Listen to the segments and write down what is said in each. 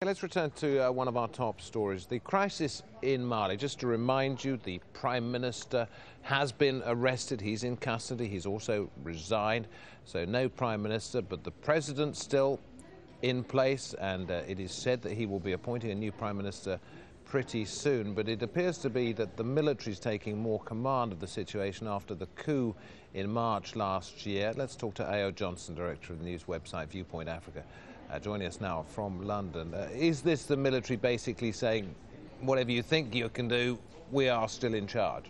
let's return to one of our top stories. The crisis in Mali. Just to remind you, the Prime Minister has been arrested. He's in custody. He's also resigned. So no Prime Minister, but the President still in place. And it is said that he will be appointing a new Prime Minister pretty soon. But it appears to be that the military is taking more command of the situation after the coup in March last year. Let's talk to Ayo Johnson, director of the news website ViewPoint Africa. Joining us now from London. Is this the military basically saying, whatever you think you can do, we are still in charge?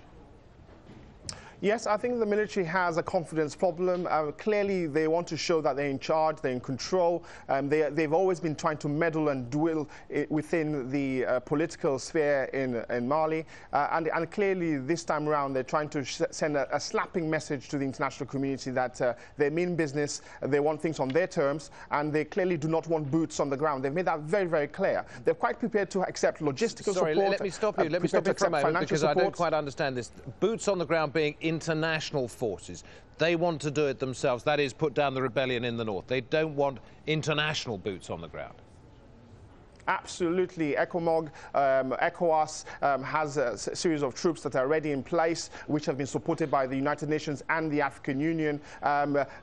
Yes, I think the military has a confidence problem. Clearly, they want to show that they're in charge, they're in control. They've always been trying to meddle and dwell within the political sphere in Mali. And clearly, this time around, they're trying to send a slapping message to the international community that they mean business, they want things on their terms, and they clearly do not want boots on the ground. They've made that very, very clear. They're quite prepared to accept logistical support. Let me stop you. Let me stop you for a moment, because I don't quite understand this. Boots on the ground being international forces. They want to do it themselves. That is, put down the rebellion in the north. They don't want international boots on the ground. Absolutely. ECOWAS has a series of troops that are already in place, which have been supported by the United Nations and the African Union.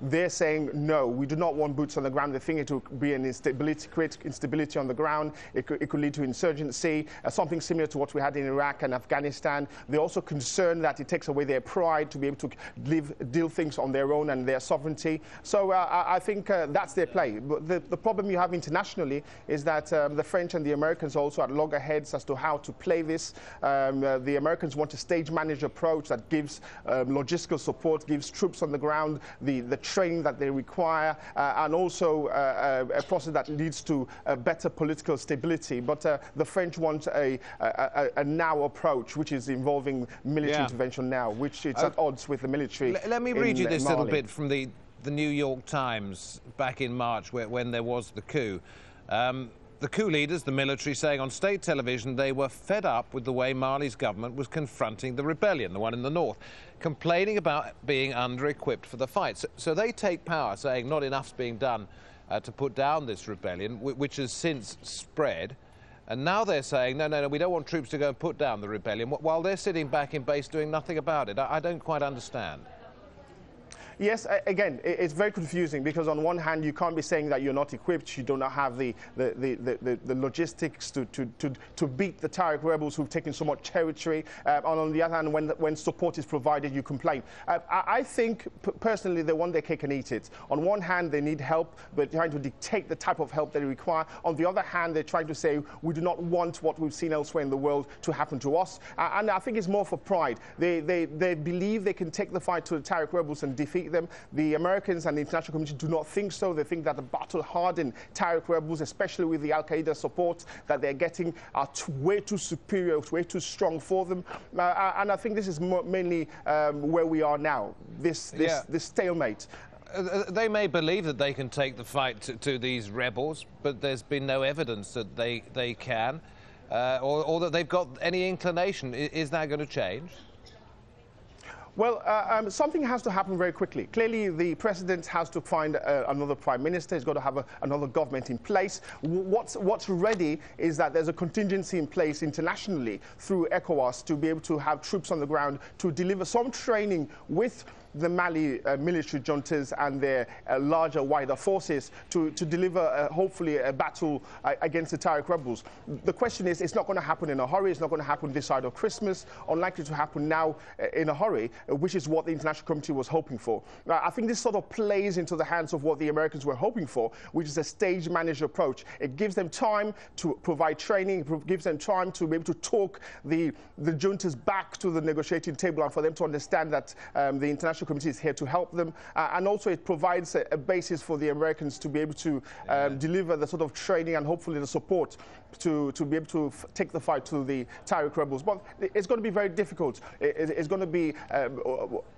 They're saying, no, we do not want boots on the ground. They think it will be an instability, create instability on the ground. It could lead to insurgency, something similar to what we had in Iraq and Afghanistan. They're also concerned that it takes away their pride to be able to deal things on their own and their sovereignty. So I think that's their play. But the problem you have internationally is that the French and the Americans also at loggerheads as to how to play this. The Americans want a stage-managed approach that gives logistical support, gives troops on the ground the training that they require, and also a process that leads to better political stability. But the French want a now approach, which is involving military intervention now, which is at odds with the military. Let me read you this little bit from the New York Times back in March, when there was the coup. The coup leaders, the military, saying on state television they were fed up with the way Mali's government was confronting the rebellion, the one in the north, complaining about being under-equipped for the fight. So they take power, saying not enough's being done to put down this rebellion, which has since spread. And now they're saying, no, we don't want troops to go and put down the rebellion, while they're sitting back in base doing nothing about it. I don't quite understand. Yes, again, it's very confusing, because on one hand, you can't be saying that you're not equipped, you do not have the logistics to beat the TUAREG rebels who've taken so much territory, and on the other hand, when support is provided, you complain. I think, personally, they want their cake and eat it. On one hand, they need help, but trying to dictate the type of help they require. On the other hand, they're trying to say, we do not want what we've seen elsewhere in the world to happen to us. And I think it's more for pride. They believe they can take the fight to the TUAREG rebels and defeat them. The Americans and the international community do not think so. They think that the battle-hardened TUAREG rebels, especially with the Al-Qaeda support that they're getting, are way too superior, way too strong for them. And I think this is mainly where we are now, this stalemate. They may believe that they can take the fight to these rebels, but there's been no evidence that they can, or that they've got any inclination. Is that going to change? Well, something has to happen very quickly. Clearly, the president has to find another prime minister. He's got to have another government in place. What's ready is that there's a contingency in place internationally through ECOWAS to be able to have troops on the ground to deliver some training with the Mali military juntas and their larger, wider forces to deliver, hopefully, a battle against the TUAREG rebels. The question is, it's not going to happen in a hurry. It's not going to happen this side of Christmas. Unlikely to happen now in a hurry, which is what the international community was hoping for. I think this sort of plays into the hands of what the Americans were hoping for, which is a stage-managed approach. It gives them time to provide training. It gives them time to be able to talk the juntas back to the negotiating table, and for them to understand that the international community is here to help them, and also it provides a basis for the Americans to be able to deliver the sort of training and hopefully the support to be able to take the fight to the TUAREG rebels. But it's going to be very difficult. It's going to be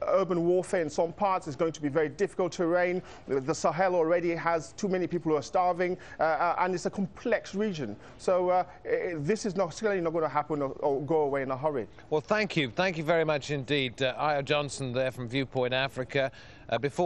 urban warfare in some parts. It's going to be very difficult terrain. The Sahel already has too many people who are starving, and it's a complex region. So this is certainly not going to happen or go away in a hurry. Well, thank you. Thank you very much indeed. Ayo Johnson there from ViewPoint Africa. Before